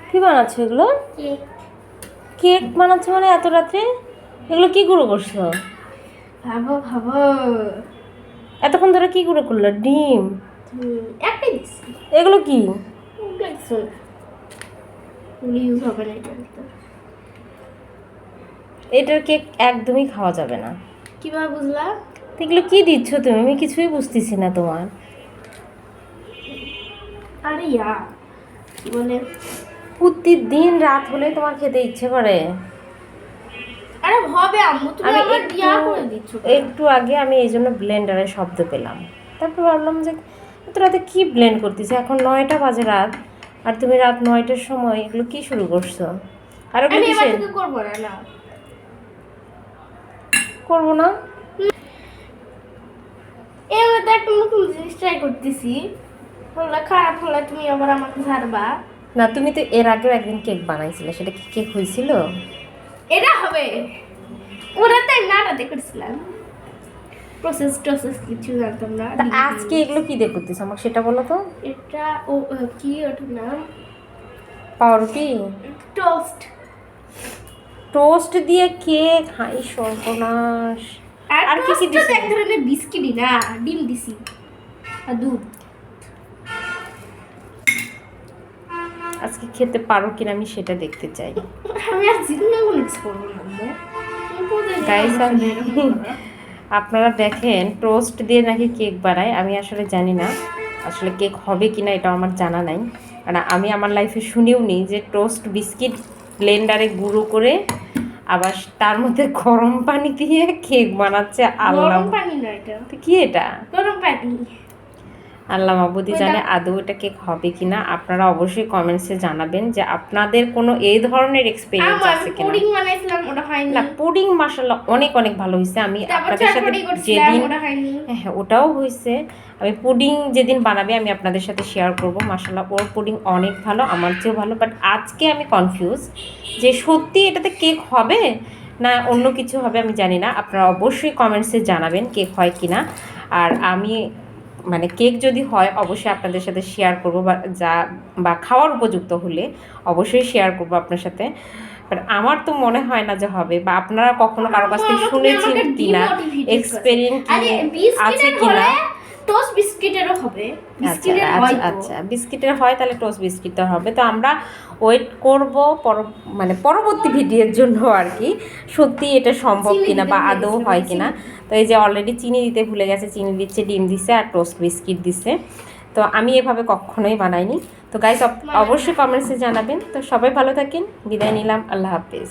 কি বানাচ্ছ এগুলো? কেক বানাচ্ছ মানে এত রাত্রে? এগুলো কি গুঁড়ো করছো? ভাবো ভাবো। এতক্ষণ ধরে কি গুঁড়ো করলো? ডিম? একটাই দিচ্ছি। এগুলো কি? ইউজ হবে না এটা। এটার কেক একদমই খাওয়া যাবে না। কিভাবে বুঝলা? এগুলো কি দিচ্ছ তুমি? আমি কিছুই বুঝতেছি না তোমার। আরে ইয়া কি বলে, প্রতিদিন রাত হলে তোমার খেতে ইচ্ছে করে। আরে হবে আম্মু, তুমি আমি আমার ইয়া করে দিচ্ছ। একটু আগে আমি এই জন্য ব্লেন্ডারের শব্দ পেলাম, তারপর ভাবলাম যে এত রাতে কি ব্লেন্ড করতেছে। এখন 9টা বাজে রাত, আর তুমি রাত 9টার সময় এগুলো কি শুরু করছো? আর আমি এবার কিসের? থেকে করবো না। না করবো না? এবার তো একটা নতুন জিনিস ট্রাই করতেছি, হলে খারাপ হলে তুমি আবার আমাকে ছাড়বা না, তুমি তো এর আগেও একদিন কেক বানাইছিলে, সেটা কি কেক হয়েছিল? এটা হবে। ওরা তাই নাড়াতে করছিলাম, প্রসেস কিছু জানতাম না। তা আজকে এগুলো কি দিয়ে করতেছো আমাকে সেটা বলো তো। এটা ও কি ওটার নাম? পাউরুটি? টোস্ট। টোস্ট দিয়ে কেক? হাই সর্বনাশ! আর কি কি টোস্ট দিছো? এক ধরনের বিস্কিটই না, ডিম দিছি আর দুধ। আজকে খেতে পারো কিনা আমি সেটা দেখতে চাই। আমি আর জীবনে কোনো কিছু করবো না। গাইস, আপনারা দেখেন টোস্ট দিয়ে নাকি কেক বানায়। আমি আসলে জানি না আসলে কেক হবে কিনা, এটা আমার জানা নাই। কারণ আমি আমার লাইফে শুনিও নি যে টোস্ট বিস্কিট ব্লেন্ডারে গুঁড়ো করে আবার তার মধ্যে গরম পানি দিয়ে কেক বানাচ্ছে। আল্লাহ, গরম পানি না, এটা তো কি এটা? গরম পানি। আল্লাহ মাবুদি জানে আদৌ এটা কেক হবে কিনা। আপনারা অবশ্যই কমেন্টসে জানাবেন যে আপনাদের কোনো এই ধরনের এক্সপেরিয়েন্স আছে কিনা। পুডিং বানাইছিলাম, ওটা হয়নি। না, পুডিং মাশাআল্লাহ অনেক অনেক ভালো হয়েছে। আমি আপনাদের সাথে যেদিন, হ্যাঁ ওটাও হয়েছে, আমি পুডিং যেদিন বানাবে আমি আপনাদের সাথে শেয়ার করব। মাশাআল্লাহ ওর পুডিং অনেক ভালো, আমার চেয়েও ভালো। বাট আজকে আমি কনফিউজ যে সত্যি এটাতে কেক হবে না অন্য কিছু হবে, আমি জানি না। আপনারা অবশ্যই কমেন্টসে জানাবেন কেক হয় কিনা। আর আমি মানে কেক যদি হয় অবশ্যই আপনাদের সাথে শেয়ার করব, বা খাওয়ার উপযুক্ত হলে অবশ্যই শেয়ার করব আপনার সাথে। বাট আমার তো মনে হয় না যে হবে, বা আপনারা কখনো কারো কাছ থেকে শুনেছেন কিনা, এক্সপেরিয়েন্স কি আছে কিনা। টোস্ট বিস্কিটেরও হবে। আচ্ছা বিস্কিটের হয় তাহলে টোস্ট বিস্কিট তো হবে। তো আমরা ওয়েট করব মানে পরবর্তী ভিডিওর জন্য আর কি, সত্যি এটা সম্ভব কিনা বা আদৌ হয় কিনা। তো এই যে অলরেডি চিনি দিতে ভুলে গেছে, চিনি দিচ্ছে, ডিম দিচ্ছে আর টোস্ট বিস্কিট দিচ্ছে। তো আমি এভাবে কখনোই বানাইনি। তো গাইস অবশ্যই কমেন্টসে জানাবেন। তো সবাই ভালো থাকেন, বিদায় নিলাম, আল্লাহ হাফেজ।